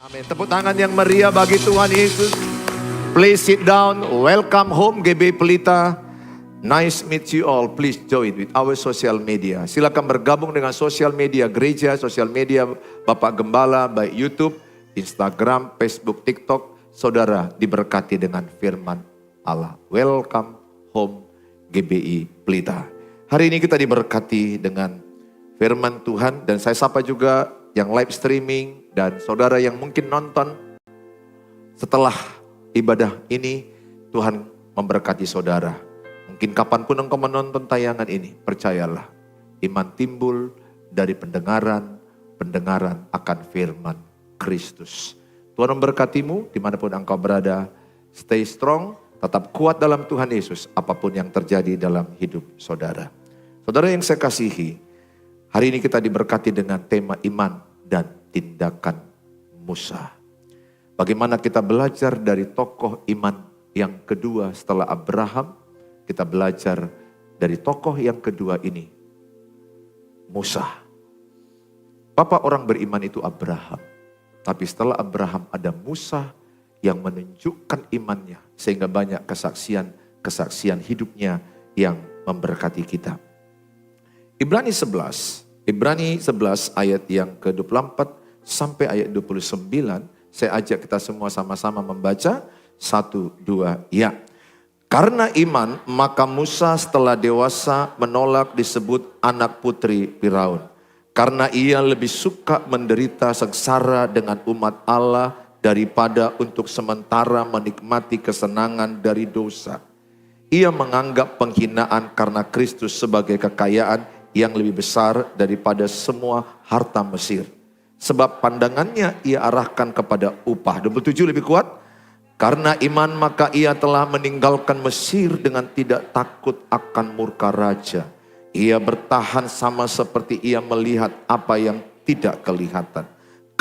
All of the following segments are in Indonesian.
Amin. Tepuk tangan yang meriah bagi Tuhan Yesus. Please sit down. Welcome home GB Pelita. Nice meet you all. Please join with our social media. Silakan bergabung dengan sosial media gereja, sosial media Bapak Gembala, baik YouTube, Instagram, Facebook, TikTok. Saudara diberkati dengan firman Allah. Welcome home GBI Pelita. Hari ini kita diberkati dengan firman Tuhan dan saya sapa juga yang live streaming dan saudara yang mungkin nonton setelah ibadah ini. Tuhan memberkati saudara. Mungkin kapanpun engkau menonton tayangan ini, percayalah iman timbul dari pendengaran akan firman Kristus. Tuhan memberkatimu dimanapun engkau berada. Stay strong, tetap kuat dalam Tuhan Yesus apapun yang terjadi dalam hidup saudara. Saudara yang saya kasihi, hari ini kita diberkati dengan tema iman dan tindakan Musa. Bagaimana kita belajar dari tokoh iman yang kedua setelah Abraham. Kita belajar dari tokoh yang kedua ini, Musa. Bapak orang beriman itu Abraham. Tapi setelah Abraham ada Musa yang menunjukkan imannya. Sehingga banyak kesaksian hidupnya yang memberkati kita. Ibrani 11 ayat yang ke-24 sampai ayat 29. Saya ajak kita semua sama-sama membaca. 1, 2, ya. Karena iman maka Musa setelah dewasa menolak disebut anak putri Firaun. Karena ia lebih suka menderita sengsara dengan umat Allah daripada untuk sementara menikmati kesenangan dari dosa. Ia menganggap penghinaan karena Kristus sebagai kekayaan yang lebih besar daripada semua harta Mesir. Sebab pandangannya ia arahkan kepada upah. 27 lebih kuat. Karena iman maka ia telah meninggalkan Mesir dengan tidak takut akan murka raja. Ia bertahan sama seperti ia melihat apa yang tidak kelihatan.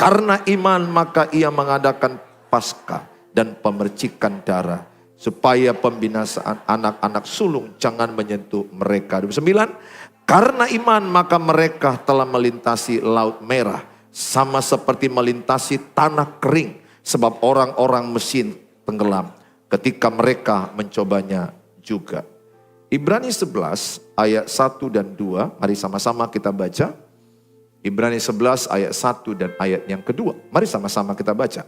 Karena iman maka ia mengadakan Paskah dan pemercikan darah. Supaya pembinasaan anak-anak sulung jangan menyentuh mereka. 29. Karena iman maka mereka telah melintasi Laut Merah. Sama seperti melintasi tanah kering. Sebab orang-orang Mesir tenggelam ketika mereka mencobanya juga. Ibrani 11 ayat 1 dan 2. Mari sama-sama kita baca. Ibrani 11 ayat 1 dan ayat yang kedua. Mari sama-sama kita baca.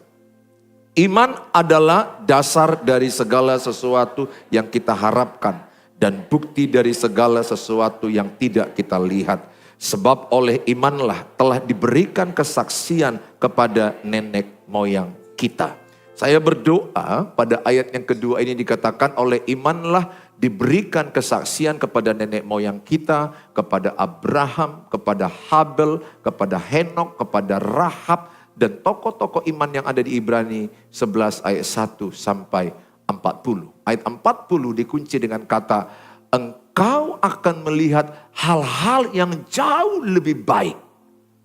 Iman adalah dasar dari segala sesuatu yang kita harapkan. Dan bukti dari segala sesuatu yang tidak kita lihat. Sebab oleh imanlah telah diberikan kesaksian kepada nenek moyang kita. Saya berdoa pada ayat yang kedua ini dikatakan oleh imanlah diberikan kesaksian kepada nenek moyang kita. Kepada Abraham, kepada Habel, kepada Henok, kepada Rahab. Dan tokoh-tokoh iman yang ada di Ibrani 11 ayat 1 sampai 40. Ayat 40 dikunci dengan kata, engkau akan melihat hal-hal yang jauh lebih baik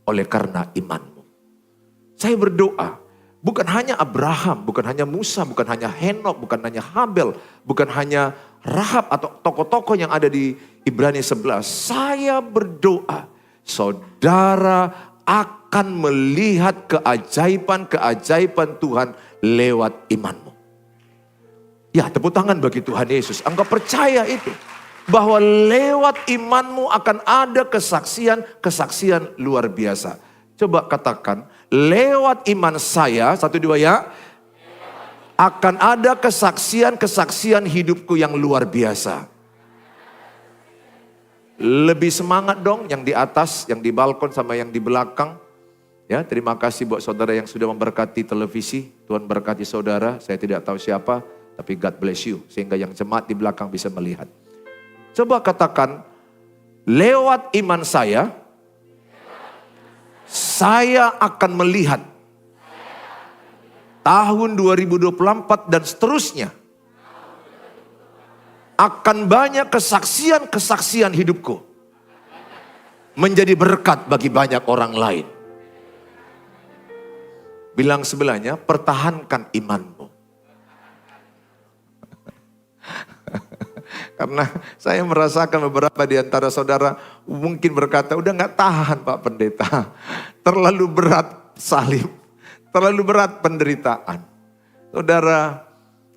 oleh karena imanmu. Saya berdoa. Bukan hanya Abraham, bukan hanya Musa, bukan hanya Henok, bukan hanya Habel, bukan hanya Rahab atau tokoh-tokoh yang ada di Ibrani 11. Saya berdoa, saudara akan melihat keajaiban-keajaiban Tuhan lewat imanmu. Ya, tepuk tangan bagi Tuhan Yesus. Engkau percaya itu. Bahwa lewat imanmu akan ada kesaksian luar biasa. Coba katakan, lewat iman saya, 1, 2 ya. Akan ada kesaksian hidupku yang luar biasa. Lebih semangat dong yang di atas, yang di balkon sama yang di belakang. Ya, terima kasih buat saudara yang sudah memberkati televisi. Tuhan berkati saudara, saya tidak tahu siapa. Tapi God bless you. Sehingga yang jemaat di belakang bisa melihat. Coba katakan, lewat iman saya akan melihat tahun 2024 dan seterusnya. Akan banyak kesaksian hidupku. Menjadi berkat bagi banyak orang lain. Bilang sebelahnya, pertahankan imanmu. Karena saya merasakan beberapa di antara saudara mungkin berkata, udah gak tahan Pak Pendeta. Terlalu berat salib. Terlalu berat penderitaan. Saudara,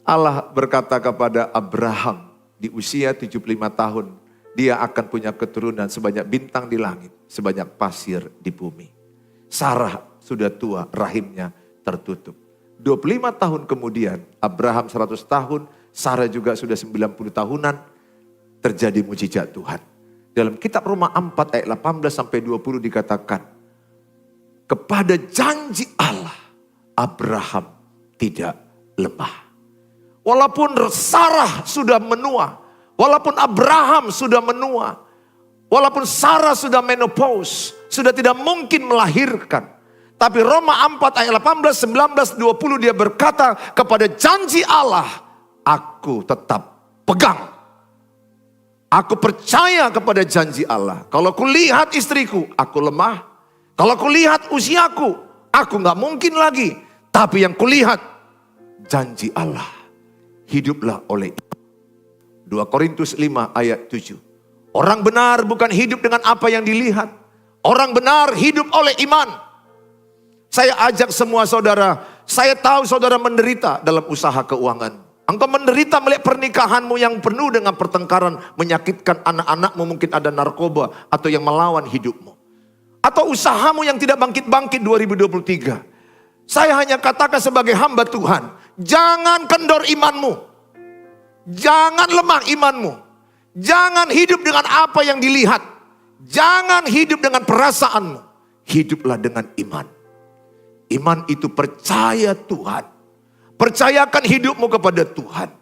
Allah berkata kepada Abraham di usia 75 tahun, dia akan punya keturunan sebanyak bintang di langit, sebanyak pasir di bumi. Sarah sudah tua, rahimnya tertutup. 25 tahun kemudian, Abraham 100 tahun, Sarah juga sudah 90 tahunan, terjadi mujizat Tuhan. Dalam kitab Roma 4 ayat 18 sampai 20 dikatakan, kepada janji Allah, Abraham tidak lemah. Walaupun Sarah sudah menua, walaupun Abraham sudah menua, walaupun Sarah sudah menopause, sudah tidak mungkin melahirkan. Tapi Roma 4 ayat 18, 19, 20 dia berkata, kepada janji Allah, aku tetap pegang. Aku percaya kepada janji Allah. Kalau kulihat istriku, aku lemah. Kalau kulihat usiaku, aku gak mungkin lagi. Tapi yang kulihat, janji Allah. Hiduplah oleh 2 Korintus 5 ayat 7. Orang benar bukan hidup dengan apa yang dilihat. Orang benar hidup oleh iman. Saya ajak semua saudara, saya tahu saudara menderita dalam usaha keuangan. Engkau menderita melihat pernikahanmu yang penuh dengan pertengkaran, menyakitkan anak-anakmu, mungkin ada narkoba atau yang melawan hidupmu. Atau usahamu yang tidak bangkit-bangkit 2023. Saya hanya katakan sebagai hamba Tuhan, jangan kendor imanmu. Jangan lemah imanmu. Jangan hidup dengan apa yang dilihat. Jangan hidup dengan perasaanmu. Hiduplah dengan iman. Iman itu percaya Tuhan. Percayakan hidupmu kepada Tuhan.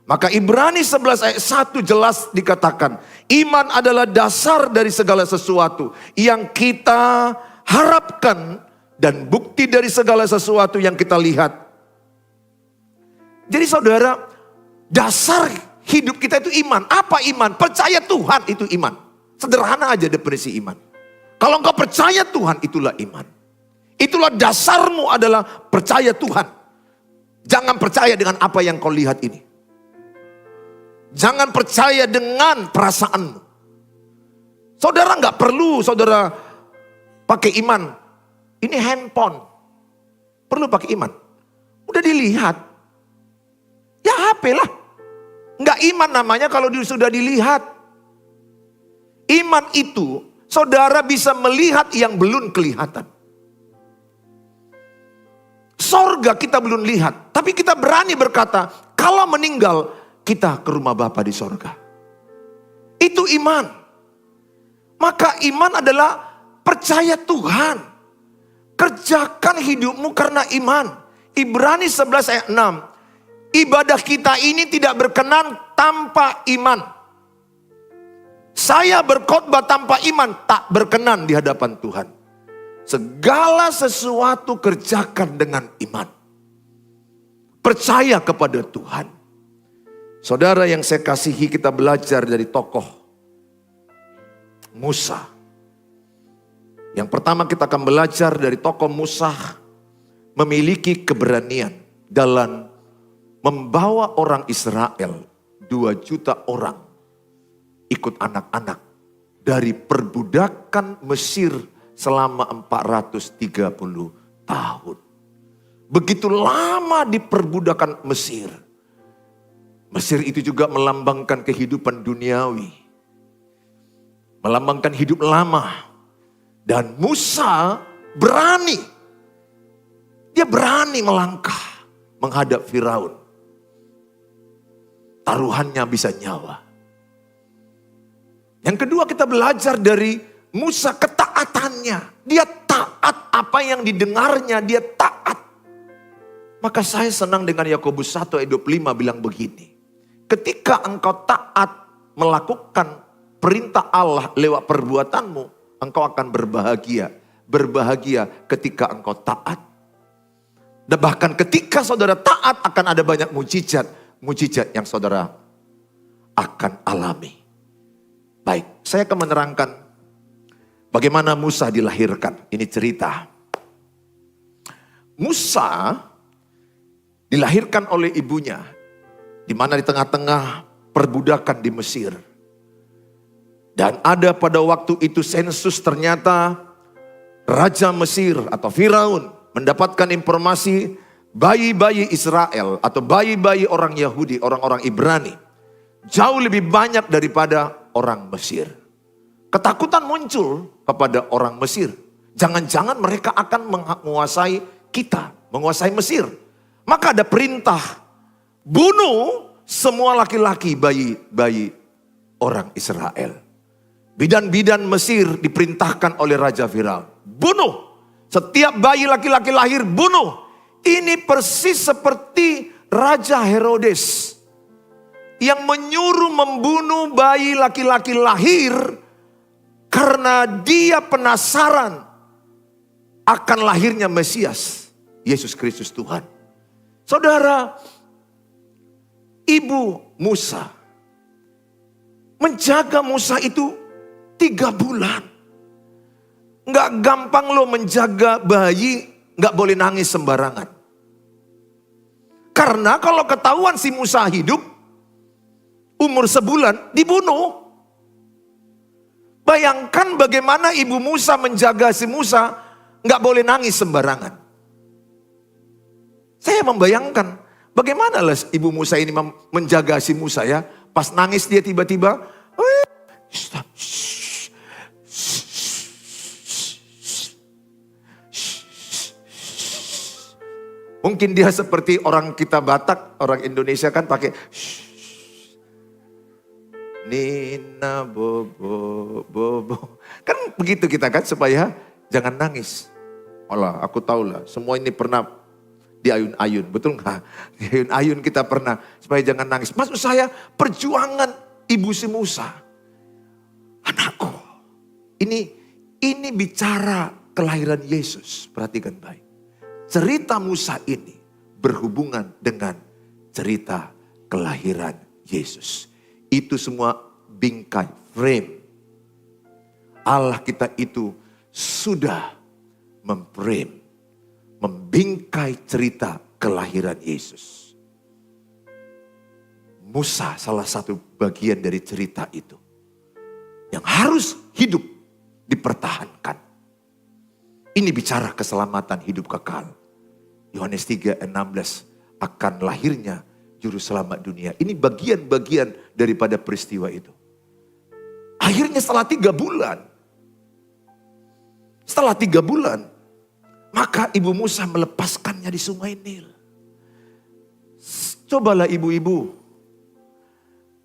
Maka Ibrani 11 ayat 1 jelas dikatakan, iman adalah dasar dari segala sesuatu yang kita harapkan dan bukti dari segala sesuatu yang kita lihat. Jadi saudara, dasar hidup kita itu iman. Apa iman? Percaya Tuhan itu iman. Sederhana aja definisi iman. Kalau engkau percaya Tuhan, itulah iman. Itulah dasarmu adalah percaya Tuhan. Jangan percaya dengan apa yang kau lihat ini. Jangan percaya dengan perasaanmu. Saudara nggak perlu saudara pakai iman. Ini handphone. Perlu pakai iman. Udah dilihat. Ya HP lah. Nggak iman namanya kalau sudah dilihat. Iman itu saudara bisa melihat yang belum kelihatan. Sorga kita belum lihat, tapi kita berani berkata, kalau meninggal kita ke rumah Bapa di sorga. Itu iman. Maka iman adalah percaya Tuhan. Kerjakan hidupmu karena iman. Ibrani 11 ayat 6. Ibadah kita ini tidak berkenan tanpa iman. Saya berkhotbah tanpa iman tak berkenan di hadapan Tuhan. Segala sesuatu kerjakan dengan iman. Percaya kepada Tuhan. Saudara yang saya kasihi, kita belajar dari tokoh Musa. Yang pertama kita akan belajar dari tokoh Musa memiliki keberanian dalam membawa orang Israel, 2 juta orang ikut anak-anak dari perbudakan Mesir selama 430 tahun. Begitu lama di perbudakan Mesir. Mesir itu juga melambangkan kehidupan duniawi. Melambangkan hidup lama. Dan Musa berani. Dia berani melangkah menghadap Firaun. Taruhannya bisa nyawa. Yang kedua kita belajar dari Musa ketaatannya. Dia taat apa yang didengarnya, dia taat. Maka saya senang dengan Yakobus 1 ayat 25 bilang begini. Ketika engkau taat melakukan perintah Allah lewat perbuatanmu, engkau akan berbahagia. Berbahagia ketika engkau taat. Dan bahkan ketika saudara taat akan ada banyak mujizat. Mujizat yang saudara akan alami. Baik, saya akan menerangkan bagaimana Musa dilahirkan. Ini cerita. Musa dilahirkan oleh ibunya. Di mana di tengah-tengah perbudakan di Mesir. Dan ada pada waktu itu sensus ternyata Raja Mesir atau Firaun mendapatkan informasi bayi-bayi Israel atau bayi-bayi orang Yahudi, orang-orang Ibrani jauh lebih banyak daripada orang Mesir. Ketakutan muncul kepada orang Mesir. Jangan-jangan mereka akan menguasai kita, menguasai Mesir. Maka ada perintah, bunuh semua laki-laki bayi-bayi orang Israel. Bidan-bidan Mesir diperintahkan oleh Raja Firaun. Bunuh. Setiap bayi laki-laki lahir, bunuh. Ini persis seperti Raja Herodes yang menyuruh membunuh bayi laki-laki lahir karena dia penasaran akan lahirnya Mesias, Yesus Kristus Tuhan. Saudara, ibu Musa menjaga Musa itu 3 bulan. Nggak gampang loh menjaga bayi, nggak boleh nangis sembarangan. Karena kalau ketahuan si Musa hidup, umur sebulan dibunuh. Bayangkan bagaimana ibu Musa menjaga si Musa, nggak boleh nangis sembarangan. Saya membayangkan bagaimana lah ibu Musa ini menjaga si Musa ya. Pas nangis dia tiba-tiba, mungkin dia seperti orang kita Batak, orang Indonesia kan pakai Nina bobo bobo. Kan begitu kita kan supaya jangan nangis. Alah, aku tahu lah, semua ini pernah diayun-ayun, betul nggak? Diayun-ayun kita pernah supaya jangan nangis. Maksud saya perjuangan ibu si Musa. Anakku, ini bicara kelahiran Yesus. Perhatikan baik. Cerita Musa ini berhubungan dengan cerita kelahiran Yesus. Itu semua bingkai, frame. Allah kita itu sudah memframe, membingkai cerita kelahiran Yesus. Musa salah satu bagian dari cerita itu yang harus hidup dipertahankan. Ini bicara keselamatan hidup kekal. Yohanes 3:16 akan lahirnya juru selamat dunia. Ini bagian-bagian daripada peristiwa itu. Akhirnya setelah 3 bulan. Setelah 3 bulan. Maka ibu Musa melepaskannya di sungai Nil. Cobalah ibu-ibu.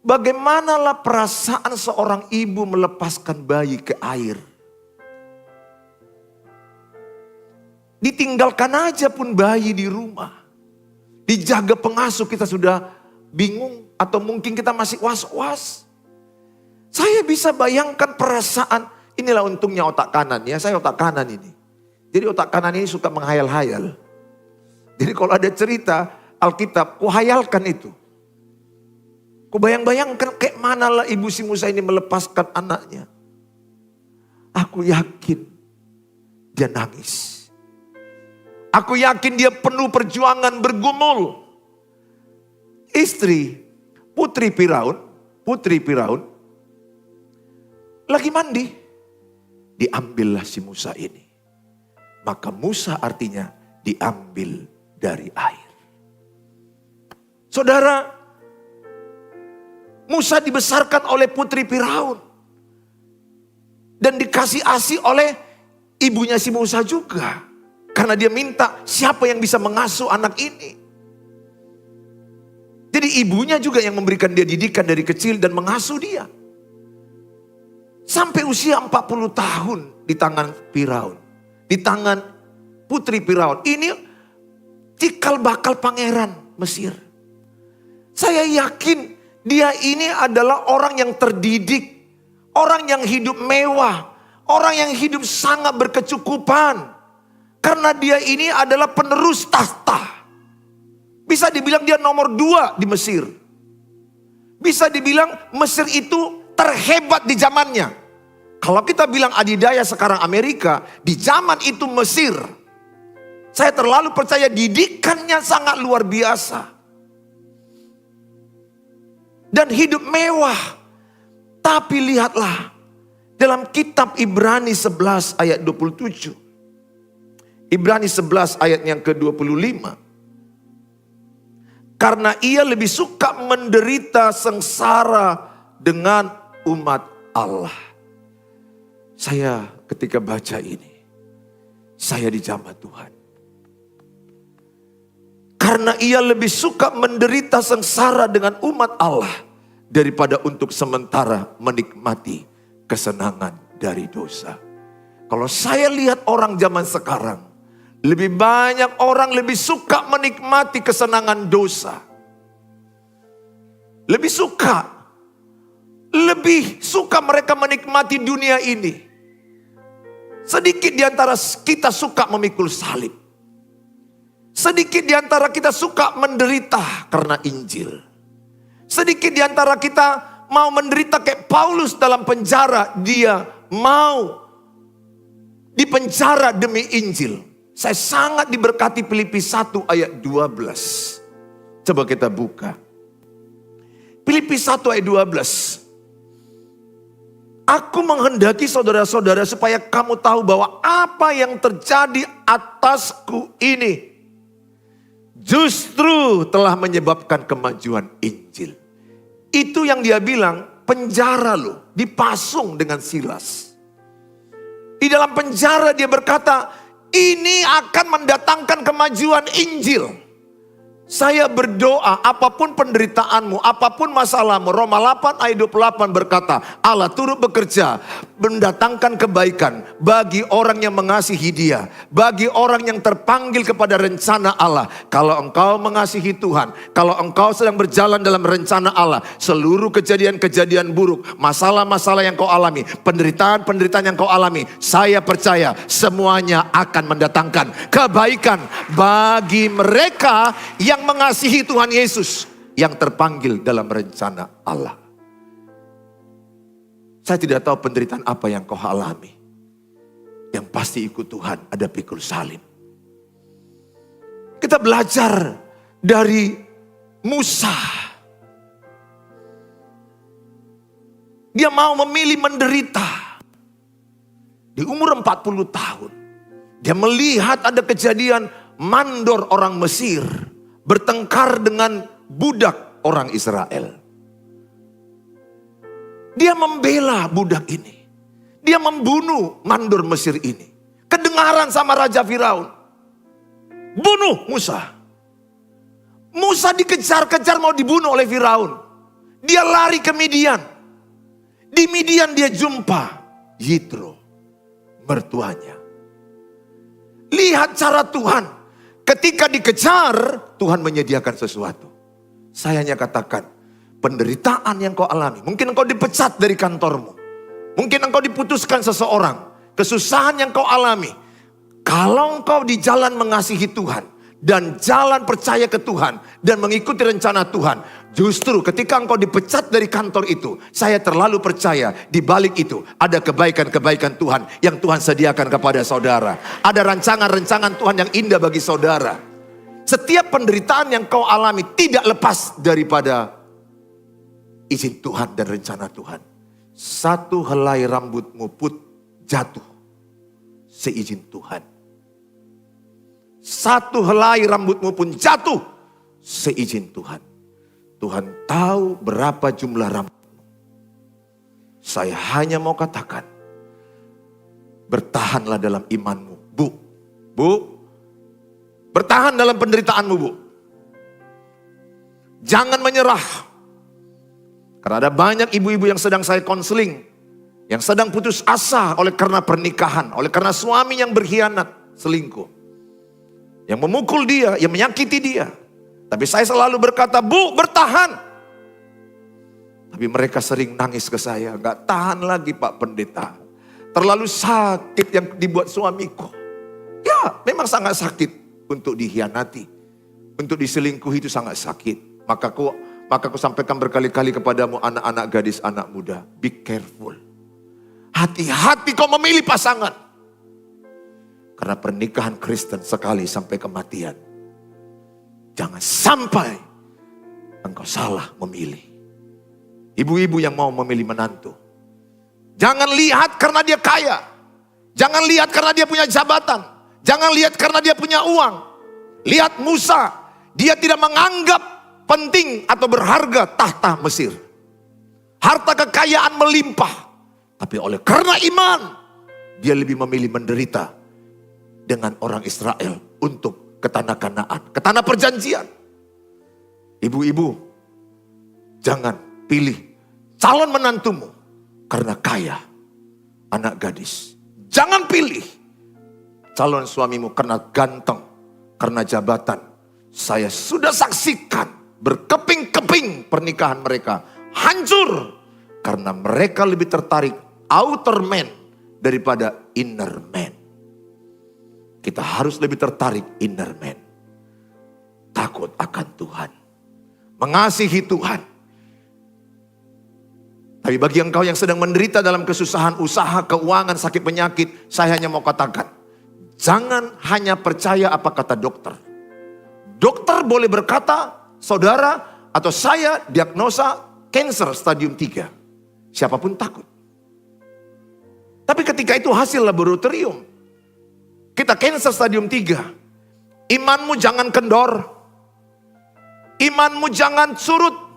Bagaimanalah perasaan seorang ibu melepaskan bayi ke air. Ditinggalkan aja pun bayi di rumah. Dijaga pengasuh kita sudah bingung atau mungkin kita masih was-was. Saya bisa bayangkan perasaan, inilah untungnya otak kanan ya, saya otak kanan ini. Jadi otak kanan ini suka menghayal-hayal. Jadi kalau ada cerita Alkitab, kuhayalkan itu. Kubayang-bayangkan kayak manalah ibu si Musa ini melepaskan anaknya. Aku yakin dia nangis. Aku yakin dia penuh perjuangan bergumul. Istri, putri Firaun, lagi mandi. Diambillah si Musa ini. Maka Musa artinya diambil dari air. Saudara, Musa dibesarkan oleh putri Firaun. Dan dikasih asi oleh ibunya si Musa juga. Karena dia minta siapa yang bisa mengasuh anak ini. Jadi ibunya juga yang memberikan dia didikan dari kecil dan mengasuh dia. Sampai usia 40 tahun di tangan Firaun. Di tangan putri Firaun. Ini cikal bakal pangeran Mesir. Saya yakin dia ini adalah orang yang terdidik. Orang yang hidup mewah. Orang yang hidup sangat berkecukupan. Karena dia ini adalah penerus tahta. Bisa dibilang dia nomor 2 di Mesir. Bisa dibilang Mesir itu terhebat di zamannya. Kalau kita bilang adidaya sekarang Amerika, di zaman itu Mesir. Saya terlalu percaya didikannya sangat luar biasa. Dan hidup mewah. Tapi lihatlah dalam kitab Ibrani 11 ayat 27. Ibrani 11 ayat yang ke-25. Karena ia lebih suka menderita sengsara dengan umat Allah. Saya ketika baca ini, saya dijamah Tuhan. Karena ia lebih suka menderita sengsara dengan umat Allah daripada untuk sementara menikmati kesenangan dari dosa. Kalau saya lihat orang zaman sekarang, lebih banyak orang lebih suka menikmati kesenangan dosa. Lebih suka mereka menikmati dunia ini. Sedikit di antara kita suka memikul salib. Sedikit di antara kita suka menderita karena Injil. Sedikit di antara kita mau menderita kayak Paulus dalam penjara. Dia mau dipenjara demi Injil. Saya sangat diberkati Filipi 1 ayat 12. Coba kita buka. Filipi 1 ayat 12. Aku menghendaki saudara-saudara supaya kamu tahu bahwa apa yang terjadi atasku ini justru telah menyebabkan kemajuan Injil. Itu yang dia bilang, penjara loh, dipasung dengan Silas. Di dalam penjara dia berkata, ini akan mendatangkan kemajuan Injil. Saya berdoa apapun penderitaanmu, apapun masalahmu. Roma 8 ayat 28 berkata, Allah turut bekerja mendatangkan kebaikan bagi orang yang mengasihi Dia, bagi orang yang terpanggil kepada rencana Allah. Kalau engkau mengasihi Tuhan, kalau engkau sedang berjalan dalam rencana Allah, seluruh kejadian-kejadian buruk, masalah-masalah yang kau alami, penderitaan-penderitaan yang kau alami, saya percaya semuanya akan mendatangkan kebaikan bagi mereka yang mengasihi Tuhan Yesus, yang terpanggil dalam rencana Allah. Saya tidak tahu penderitaan apa yang kau alami. Yang pasti ikut Tuhan ada pikul salib. Kita belajar dari Musa. Dia mau memilih menderita. Di umur 40 tahun. Dia melihat ada kejadian mandor orang Mesir bertengkar dengan budak orang Israel. Dia membela budak ini. Dia membunuh mandor Mesir ini. Kedengaran sama Raja Firaun. Bunuh Musa. Musa dikejar-kejar mau dibunuh oleh Firaun. Dia lari ke Midian. Di Midian dia jumpa Yitro, mertuanya. Lihat cara Tuhan. Ketika dikejar, Tuhan menyediakan sesuatu. Saya hanya katakan, penderitaan yang kau alami. Mungkin engkau dipecat dari kantormu. Mungkin engkau diputuskan seseorang. Kesusahan yang kau alami. Kalau engkau di jalan mengasihi Tuhan. Dan jalan percaya ke Tuhan. Dan mengikuti rencana Tuhan. Justru ketika engkau dipecat dari kantor itu. Saya terlalu percaya di balik itu. Ada kebaikan-kebaikan Tuhan. Yang Tuhan sediakan kepada saudara. Ada rancangan-rancangan Tuhan yang indah bagi saudara. Setiap penderitaan yang kau alami tidak lepas daripada izin Tuhan dan rencana Tuhan. Satu helai rambutmu pun jatuh seizin Tuhan. Satu helai rambutmu pun jatuh seizin Tuhan. Tuhan tahu berapa jumlah rambutmu. Saya hanya mau katakan, bertahanlah dalam imanmu, Bu. Bu, bertahan dalam penderitaanmu, Bu. Jangan menyerah. Karena ada banyak ibu-ibu yang sedang saya konseling, yang sedang putus asa oleh karena pernikahan, oleh karena suami yang berkhianat, selingkuh. Yang memukul dia, yang menyakiti dia. Tapi saya selalu berkata, Bu, bertahan. Tapi mereka sering nangis ke saya, gak tahan lagi Pak Pendeta. Terlalu sakit yang dibuat suamiku. Ya, memang sangat sakit untuk dikhianati. Untuk diselingkuhi itu sangat sakit. Maka aku sampaikan berkali-kali kepadamu anak-anak gadis, anak muda. Be careful. Hati-hati kau memilih pasangan. Karena pernikahan Kristen sekali sampai kematian. Jangan sampai engkau salah memilih. Ibu-ibu yang mau memilih menantu. Jangan lihat karena dia kaya. Jangan lihat karena dia punya jabatan. Jangan lihat karena dia punya uang. Lihat Musa, dia tidak menganggap penting atau berharga tahta Mesir. Harta kekayaan melimpah. Tapi oleh karena iman, dia lebih memilih menderita dengan orang Israel untuk ke tanah Kanaan, ke tanah perjanjian. Ibu-ibu, jangan pilih calon menantumu karena kaya, anak gadis. Jangan pilih calon suamimu karena ganteng, karena jabatan. Saya sudah saksikan berkeping-keping pernikahan mereka hancur karena mereka lebih tertarik outer man daripada inner man. Kita harus lebih tertarik inner man. Takut akan Tuhan, mengasihi Tuhan. Tapi bagi engkau yang sedang menderita dalam kesusahan usaha, keuangan, sakit penyakit, saya hanya mau katakan, jangan hanya percaya apa kata dokter. Dokter boleh berkata, saudara atau saya diagnosa kanker stadium 3. Siapapun takut. Tapi ketika itu hasil laboratorium, kita kanker stadium 3. Imanmu jangan kendor. Imanmu jangan surut.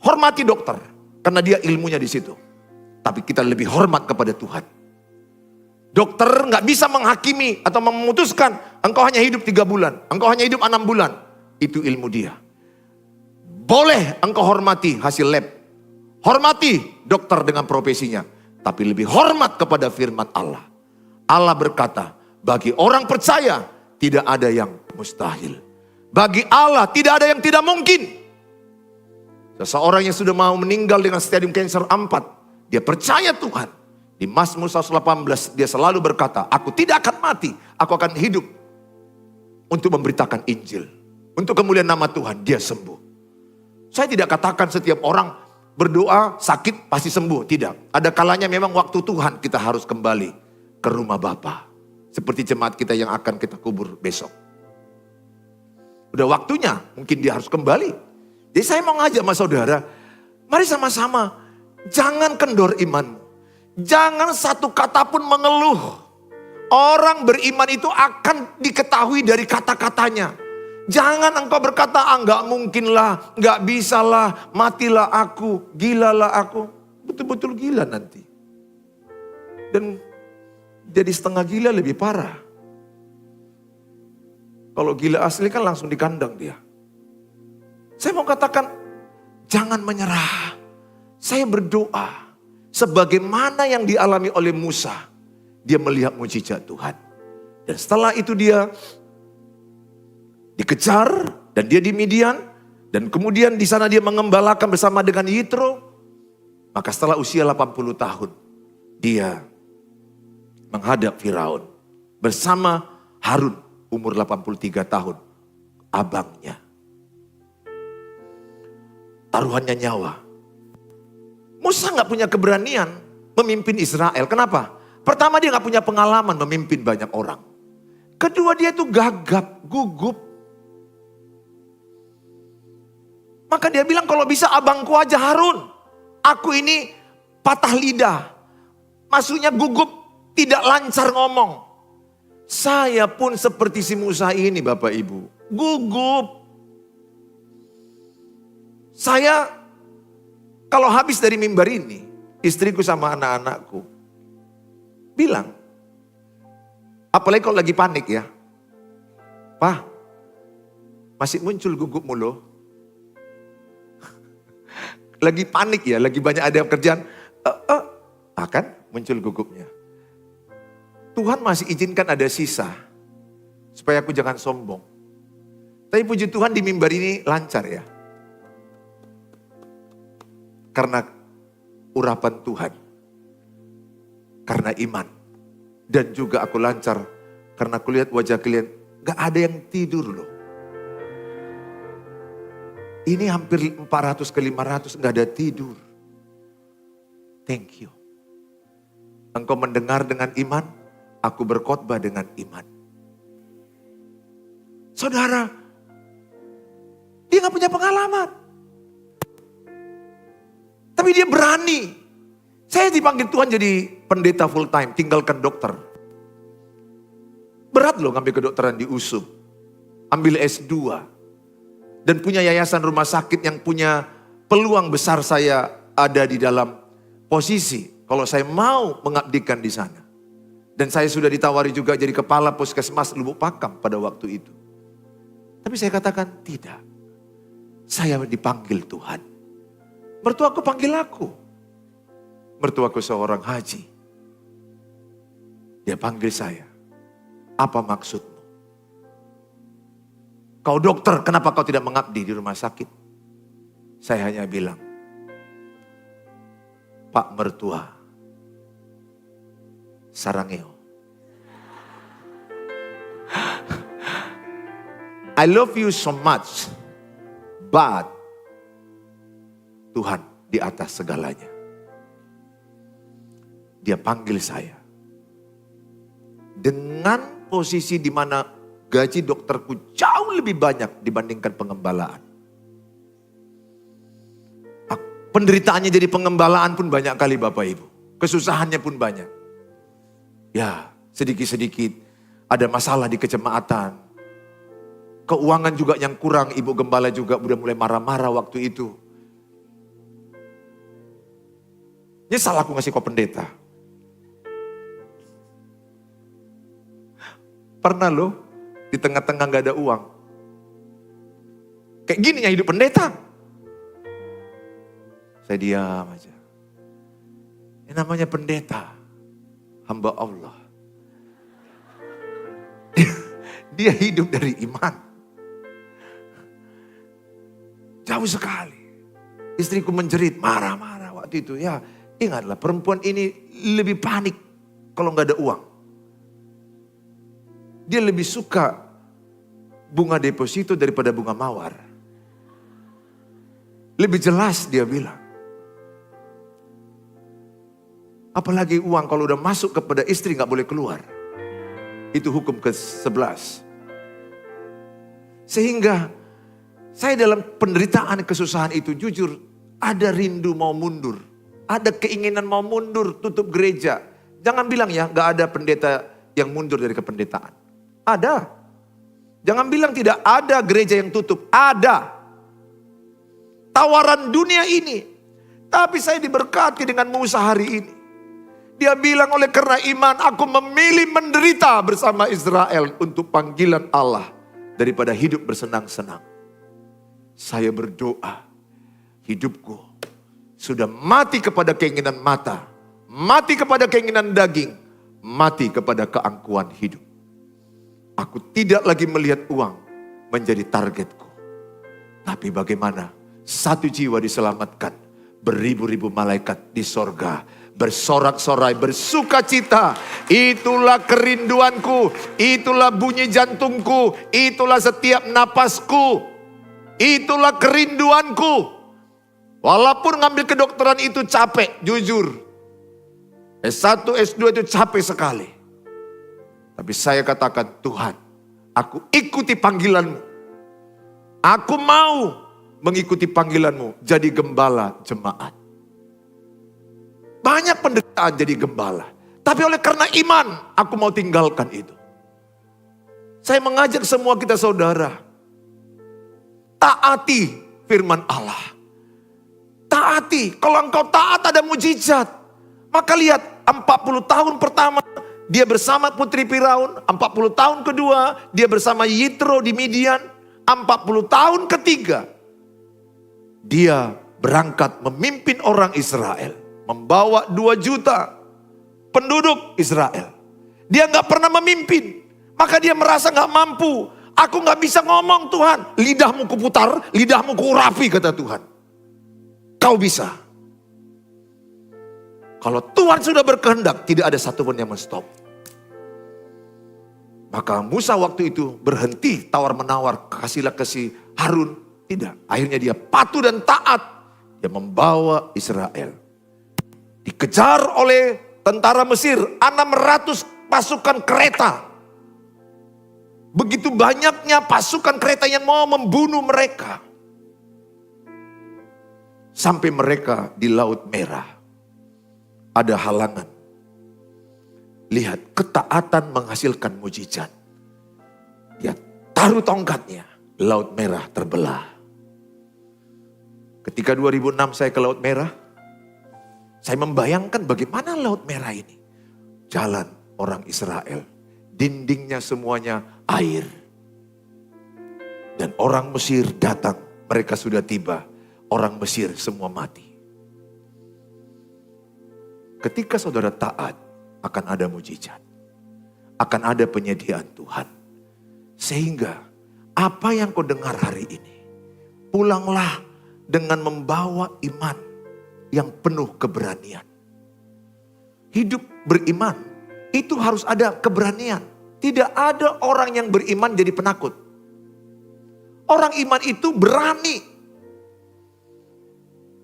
Hormati dokter, karena dia ilmunya di situ. Tapi kita lebih hormat kepada Tuhan. Dokter nggak bisa menghakimi atau memutuskan, engkau hanya hidup 3 bulan, engkau hanya hidup 6 bulan. Itu ilmu dia. Boleh engkau hormati hasil lab. Hormati dokter dengan profesinya. Tapi lebih hormat kepada firman Allah. Allah berkata, bagi orang percaya tidak ada yang mustahil. Bagi Allah tidak ada yang tidak mungkin. Seseorang yang sudah mau meninggal dengan stadium kanker 4. Dia percaya Tuhan. Di Mazmur 118 dia selalu berkata, aku tidak akan mati. Aku akan hidup untuk memberitakan Injil. Untuk kemuliaan nama Tuhan dia sembuh. Saya tidak katakan setiap orang berdoa sakit pasti sembuh. Tidak. Ada kalanya memang waktu Tuhan kita harus kembali ke rumah Bapa. Seperti jemaat kita yang akan kita kubur besok. Udah waktunya mungkin dia harus kembali. Jadi saya mau ngajak sama saudara, mari sama-sama, jangan kendor imanmu. Jangan satu kata pun mengeluh. Orang beriman itu akan diketahui dari kata-katanya. Jangan engkau berkata, nggak mungkin lah, nggak bisa lah, matilah aku, gila lah aku. Betul-betul gila nanti. Dan jadi setengah gila lebih parah. Kalau gila asli kan langsung di kandang dia. Saya mau katakan, jangan menyerah. Saya berdoa, sebagaimana yang dialami oleh Musa, dia melihat mujizat Tuhan. Dan setelah itu dia dikejar, dan dia di Midian, dan kemudian di sana dia mengembalakan bersama dengan Yitro. Maka setelah usia 80 tahun, dia menghadap Firaun bersama Harun, umur 83 tahun, abangnya. Taruhannya nyawa. Musa gak punya keberanian memimpin Israel. Kenapa? Pertama dia gak punya pengalaman memimpin banyak orang. Kedua dia itu gagap, gugup. Maka dia bilang kalau bisa abangku aja Harun. Aku ini patah lidah. Maksudnya gugup, tidak lancar ngomong. Saya pun seperti si Musa ini Bapak Ibu. Gugup. Saya kalau habis dari mimbar ini, istriku sama anak-anakku bilang, apalagi kalau lagi panik ya, Pak, masih muncul gugup mulu. Lagi panik ya, lagi banyak ada kerjaan, akan muncul gugupnya. Tuhan masih izinkan ada sisa, supaya aku jangan sombong. Tapi puji Tuhan di mimbar ini lancar ya. Karena urapan Tuhan. Karena iman. Dan juga aku lancar. Karena aku lihat wajah kalian. Gak ada yang tidur loh. Ini hampir 400 ke 500 gak ada tidur. Thank you. Engkau mendengar dengan iman. Aku berkhotbah dengan iman. Saudara. Dia gak punya pengalaman. Tapi dia berani. Saya dipanggil Tuhan jadi pendeta full time, tinggalkan dokter. Berat loh ngambil kedokteran di USUM. Ambil S2. Dan punya yayasan rumah sakit yang punya peluang besar saya ada di dalam posisi. Kalau saya mau mengabdikan di sana. Dan saya sudah ditawari juga jadi kepala puskesmas Lubuk Pakam pada waktu itu. Tapi saya katakan tidak. Saya dipanggil Tuhan. Mertuaku panggil aku. Mertuaku seorang haji. Dia panggil saya. Apa maksudmu? Kau dokter, kenapa kau tidak mengabdi di rumah sakit? Saya hanya bilang, Pak mertua, sarangeo. I love you so much, but Tuhan di atas segalanya. Dia panggil saya. Dengan posisi di mana gaji dokterku jauh lebih banyak dibandingkan pengembalaan. Penderitaannya jadi pengembalaan pun banyak kali Bapak Ibu. Kesusahannya pun banyak. Ya, sedikit-sedikit ada masalah di kejemaatan. Keuangan juga yang kurang, Ibu Gembala juga udah mulai marah-marah waktu itu. Nyesal aku ngasih kau pendeta. Pernah loh, di tengah-tengah gak ada uang. Kayak gini ya hidup pendeta. Saya diam aja. Ini namanya pendeta. Hamba Allah. Dia hidup dari iman. Jauh sekali. Istriku menjerit, marah-marah waktu itu. Ya, ingatlah perempuan ini lebih panik kalau gak ada uang. Dia lebih suka bunga deposito daripada bunga mawar. Lebih jelas dia bilang. Apalagi uang kalau udah masuk kepada istri gak boleh keluar. Itu hukum ke-11. Sehingga saya dalam penderitaan kesusahan itu jujur ada rindu mau mundur. Ada keinginan mau mundur tutup gereja. Jangan bilang ya gak ada pendeta yang mundur dari kependetaan. Ada. Jangan bilang tidak ada gereja yang tutup. Ada. Tawaran dunia ini. Tapi saya diberkati dengan Musa hari ini. Dia bilang oleh karena iman aku memilih menderita bersama Israel untuk panggilan Allah. Daripada hidup bersenang-senang. Saya berdoa. Hidupku sudah mati kepada keinginan mata. Mati kepada keinginan daging. Mati kepada keangkuhan hidup. Aku tidak lagi melihat uang menjadi targetku. Tapi bagaimana satu jiwa diselamatkan. Beribu-ribu malaikat di sorga. Bersorak-sorai, bersuka cita. Itulah kerinduanku. Itulah bunyi jantungku. Itulah setiap napasku. Itulah kerinduanku. Walaupun ngambil kedokteran itu capek, jujur. S1, S2 itu capek sekali. Tapi saya katakan, Tuhan, aku ikuti panggilanmu. Aku mau mengikuti panggilanmu jadi gembala jemaat. Banyak penderitaan jadi gembala. Tapi oleh karena iman, aku mau tinggalkan itu. Saya mengajak semua kita saudara. Taati firman Allah. Taati, kalau engkau taat ada mujizat. Maka lihat 40 tahun pertama dia bersama putri Firaun. 40 tahun kedua dia bersama Yitro di Midian. 40 tahun ketiga dia berangkat memimpin orang Israel. Membawa 2 juta penduduk Israel. Dia gak pernah memimpin. Maka dia merasa gak mampu. Aku gak bisa ngomong Tuhan. Lidahmu kuputar, lidahmu kuurapi kata Tuhan. Kau bisa. Kalau Tuhan sudah berkehendak, tidak ada satupun yang men-stop. Maka Musa waktu itu berhenti tawar-menawar, kasihlah kasih Harun. Tidak, akhirnya dia patuh dan taat. Dia membawa Israel. Dikejar oleh tentara Mesir, 600 pasukan kereta. Begitu banyaknya pasukan kereta yang mau membunuh mereka. Sampai mereka di Laut Merah. Ada halangan. Lihat, ketaatan menghasilkan mujizat. Dia taruh tongkatnya, Laut Merah terbelah. Ketika 2006 saya ke Laut Merah, saya membayangkan bagaimana Laut Merah ini. Jalan orang Israel, dindingnya semuanya air. Dan orang Mesir datang, mereka sudah tiba. Orang Mesir semua mati. Ketika saudara taat, akan ada mujizat. Akan ada penyediaan Tuhan. Sehingga apa yang kau dengar hari ini, pulanglah dengan membawa iman yang penuh keberanian. Hidup beriman, itu harus ada keberanian. Tidak ada orang yang beriman jadi penakut. Orang iman itu berani.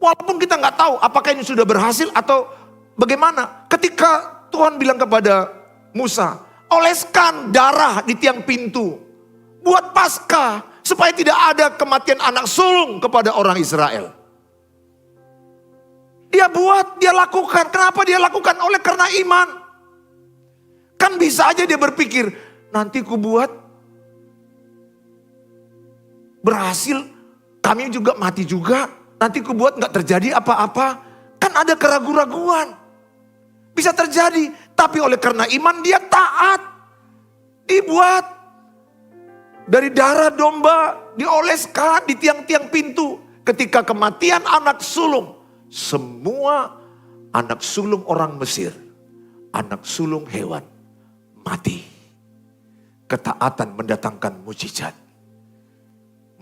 Walaupun kita nggak tahu apakah ini sudah berhasil atau bagaimana. Ketika Tuhan bilang kepada Musa, oleskan darah di tiang pintu. Buat Paskah supaya tidak ada kematian anak sulung kepada orang Israel. Dia buat, dia lakukan. Kenapa dia lakukan? Oleh karena iman. Kan bisa aja dia berpikir, nanti ku buat berhasil, kami juga mati juga. Nanti ku buat gak terjadi apa-apa. Kan ada keraguan-raguan. Bisa terjadi. Tapi oleh karena iman dia taat. Dibuat. Dari darah domba dioleskan di tiang-tiang pintu. Ketika kematian anak sulung. Semua anak sulung orang Mesir. Anak sulung hewan. Mati. Ketaatan mendatangkan mujizat.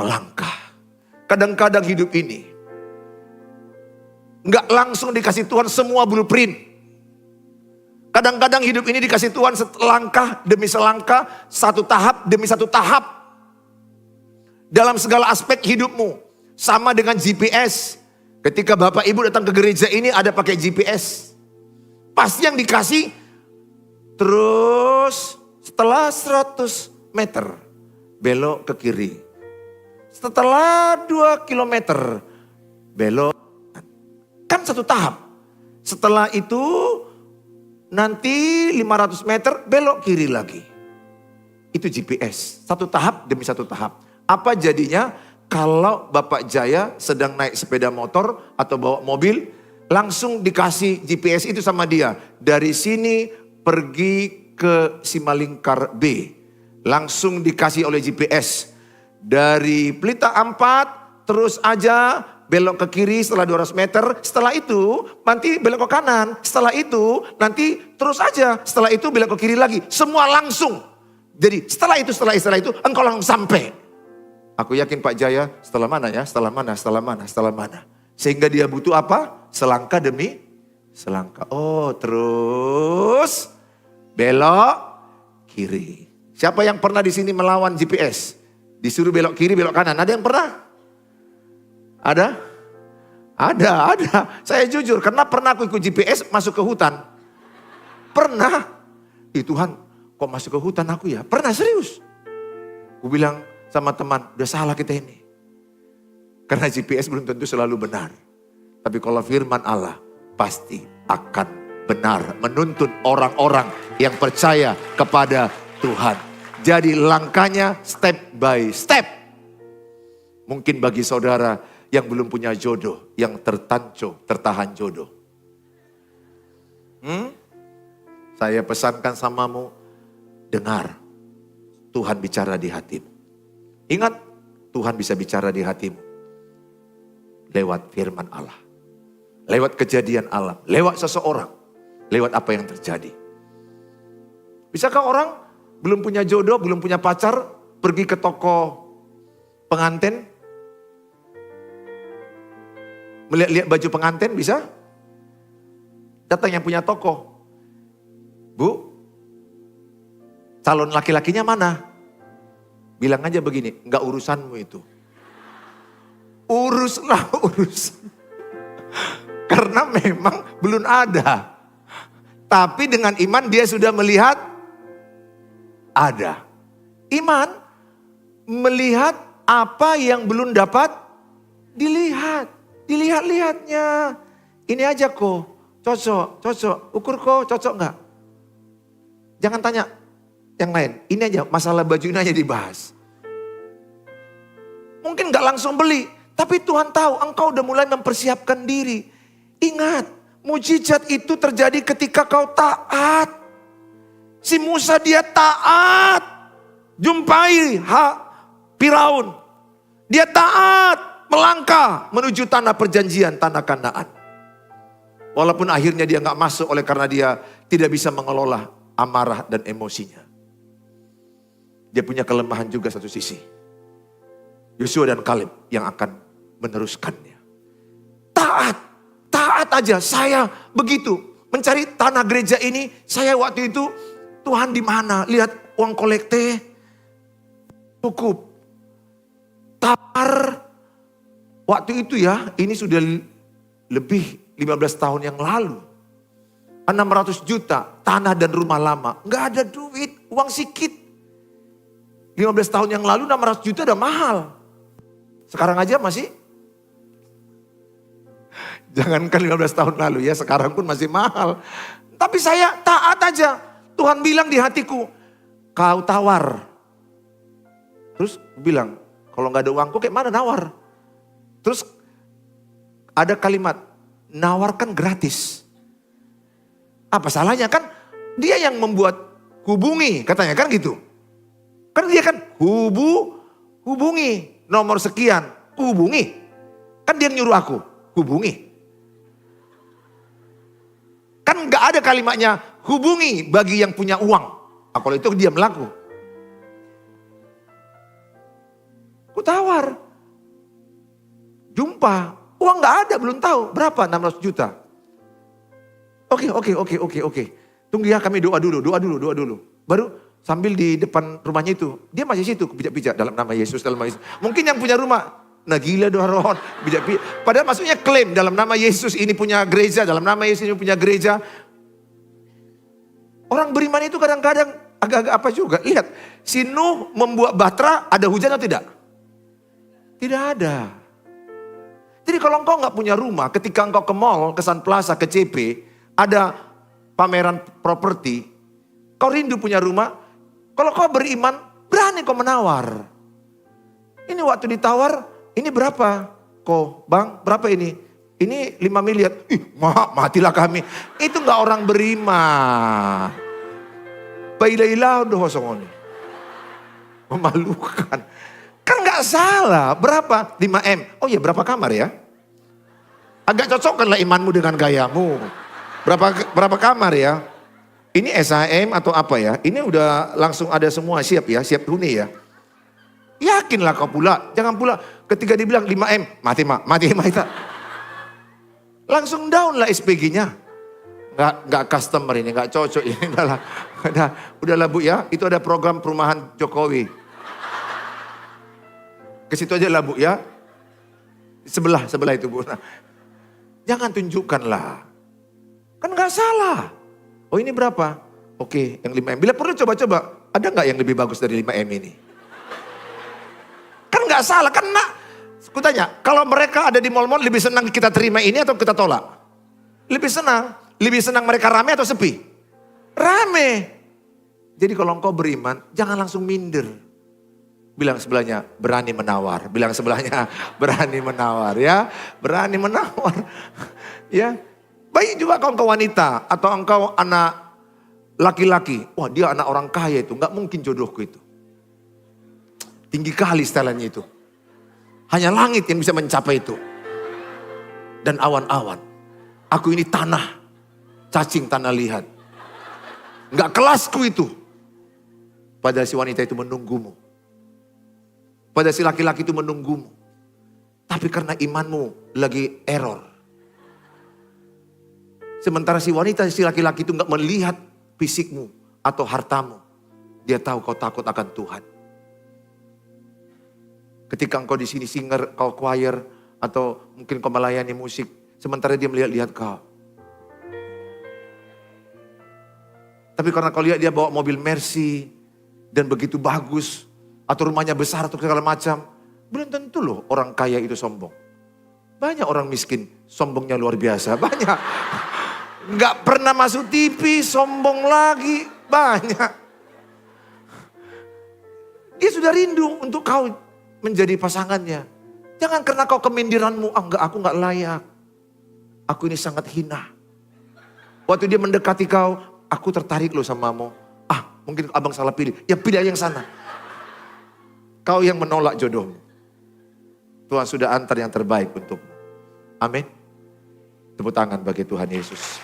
Melangkah. Kadang-kadang hidup ini nggak langsung dikasih Tuhan semua blueprint. Kadang-kadang hidup ini dikasih Tuhan selangkah demi selangkah, satu tahap demi satu tahap. Dalam segala aspek hidupmu. Sama dengan GPS. Ketika Bapak Ibu datang ke gereja ini ada pakai GPS. Pasti yang dikasih terus setelah 100 meter belok ke kiri. Setelah 2 kilometer belok, kan satu tahap. Setelah itu nanti 500 meter belok kiri lagi. Itu GPS, satu tahap demi satu tahap. Apa jadinya kalau Bapak Jaya sedang naik sepeda motor atau bawa mobil, langsung dikasih GPS itu sama dia. Dari sini pergi ke Simalingkar B, langsung dikasih oleh GPS. Dari Pelita Ampat terus aja belok ke kiri setelah 200 meter. Setelah itu nanti belok ke kanan. Setelah itu nanti terus aja. Setelah itu belok ke kiri lagi. Semua langsung. Jadi setelah itu engkau langsung sampai. Aku yakin Pak Jaya setelah mana ya? Setelah mana? Sehingga dia butuh apa? Selangkah demi selangkah. Oh terus belok kiri. Siapa yang pernah di sini melawan GPS? Disuruh belok kiri, belok kanan. Ada yang pernah? Ada. Saya jujur, karena pernah aku ikut GPS masuk ke hutan. Pernah. Tuhan, kok masuk ke hutan aku ya? Pernah, serius. Aku bilang sama teman, udah salah kita ini. Karena GPS belum tentu selalu benar. Tapi kalau firman Allah, pasti akan benar. Menuntun orang-orang yang percaya kepada Tuhan. Jadi langkahnya step by step. Mungkin bagi saudara yang belum punya jodoh, yang tertahan jodoh. Saya pesankan samamu, dengar. Tuhan bicara di hatimu. Ingat, Tuhan bisa bicara di hatimu. Lewat firman Allah. Lewat kejadian alam. Lewat seseorang. Lewat apa yang terjadi. Bisakah orang belum punya jodoh, belum punya pacar, pergi ke toko pengantin, melihat-lihat baju pengantin, bisa? Datang yang punya toko. Bu, calon laki-lakinya mana? Bilang aja begini, enggak urusanmu itu. Uruslah urusan. Karena memang belum ada. Tapi dengan iman dia sudah melihat ada. Iman melihat apa yang belum dapat dilihat. Dilihat-lihatnya. Ini aja kok, cocok. Ukur kok, cocok enggak? Jangan tanya yang lain. Ini aja, masalah baju ini aja dibahas. Mungkin gak langsung beli. Tapi Tuhan tahu engkau udah mulai mempersiapkan diri. Ingat, mujizat itu terjadi ketika kau taat. Si Musa dia taat. Jumpai Firaun. Dia taat melangkah menuju tanah perjanjian, tanah Kanaan. Walaupun akhirnya dia gak masuk oleh karena dia tidak bisa mengelola amarah dan emosinya. Dia punya kelemahan juga satu sisi. Yosua dan Kaleb yang akan meneruskannya. Taat aja. Saya begitu mencari tanah gereja ini. Saya waktu itu, Tuhan di mana? Lihat uang kolekte cukup. Tawar waktu itu ya, ini sudah lebih 15 tahun yang lalu. 600 juta tanah dan rumah lama. Nggak ada duit, uang sikit. 15 tahun yang lalu 600 juta udah mahal. Sekarang aja masih, jangankan 15 tahun lalu ya, sekarang pun masih mahal. Tapi saya taat aja. Tuhan bilang di hatiku, kau tawar. Terus bilang, kalau gak ada uangku kayak mana nawar? Terus ada kalimat, nawarkan gratis. Apa salahnya? Kan dia yang membuat hubungi, katanya kan gitu. Kan dia kan hubungi. Nomor sekian, hubungi. Kan dia nyuruh aku, hubungi. Kan gak ada kalimatnya, hubungi bagi yang punya uang. Nah, kalau itu dia melaku. Ku tawar. Jumpa, uang gak ada, belum tahu. Berapa? 600 juta. Oke. Tunggu ya, kami doa dulu. Baru sambil di depan rumahnya itu, dia masih situ, pijak-pijak dalam nama Yesus, dalam nama Yesus. Mungkin yang punya rumah, nah gila doang, pijak-pijak. Padahal maksudnya klaim dalam nama Yesus ini punya gereja, dalam nama Yesus ini punya gereja. Orang beriman itu kadang-kadang agak-agak apa juga. Lihat, si Nuh membuat bahtera, ada hujan atau tidak? Tidak ada. Jadi kalau engkau nggak punya rumah, ketika engkau ke mall, ke Sun Plaza, ke CP, ada pameran properti, kau rindu punya rumah. Kalau kau beriman, berani kau menawar. Ini waktu ditawar, ini berapa? Kok bang, berapa ini? Ini 5 miliar. Ih, matilah kami. Itu gak orang beriman. Bailailah udah kosong ini. Memalukan. Kan gak salah. Berapa? 5M. Oh iya, berapa kamar ya? Agak cocokkanlah imanmu dengan gayamu. Berapa kamar ya? Ini SHM atau apa ya? Ini udah langsung ada semua siap ya, siap huni ya. Yakinlah kau pula, jangan pula ketika dibilang 5M, mati. Langsung down lah SPG-nya. Nggak customer ini, nggak cocok ini. Udahlah Bu ya, itu ada program perumahan Jokowi. Ke situ aja lah Bu ya. Sebelah itu Bu. Nah, jangan tunjukkan lah. Kan nggak salah. Oh ini berapa? Oke, yang 5M. Bila perlu coba-coba, ada nggak yang lebih bagus dari 5M ini? Kan nggak salah, kan nak. Aku tanya, kalau mereka ada di mall-mall lebih senang kita terima ini atau kita tolak? Lebih senang. Lebih senang mereka rame atau sepi? Rame. Jadi kalau engkau beriman, jangan langsung minder. Bilang sebelahnya, berani menawar. Bilang sebelahnya, berani menawar ya. Berani menawar. Ya. Baik juga kalau engkau wanita atau engkau anak laki-laki. Wah dia anak orang kaya itu, gak mungkin jodohku itu. Tinggi kali setelannya itu. Hanya langit yang bisa mencapai itu. Dan awan-awan. Aku ini tanah, cacing tanah liat. Gak kelasku itu. Padahal si wanita itu menunggumu. Padahal si laki-laki itu menunggumu. Tapi karena imanmu lagi error. Sementara si wanita, si laki-laki itu gak melihat fisikmu atau hartamu. Dia tahu kau takut akan Tuhan. Ketika engkau di sini singer, kau choir, atau mungkin kau melayani musik. Sementara dia melihat-lihat kau. Tapi karena kau lihat dia bawa mobil Mercy. Dan begitu bagus. Atau rumahnya besar atau segala macam. Belum tentu loh orang kaya itu sombong. Banyak orang miskin, sombongnya luar biasa. Banyak. Gak pernah masuk TV, sombong lagi. Banyak. Dia sudah rindu untuk kau menjadi pasangannya. Jangan karena kau kemindiranmu, enggak, aku enggak layak. Aku ini sangat hina. Waktu dia mendekati kau, aku tertarik loh samamu. Mungkin abang salah pilih. Ya pilih aja yang sana. Kau yang menolak jodohmu. Tuhan sudah antar yang terbaik untukmu. Amin. Tepuk tangan bagi Tuhan Yesus.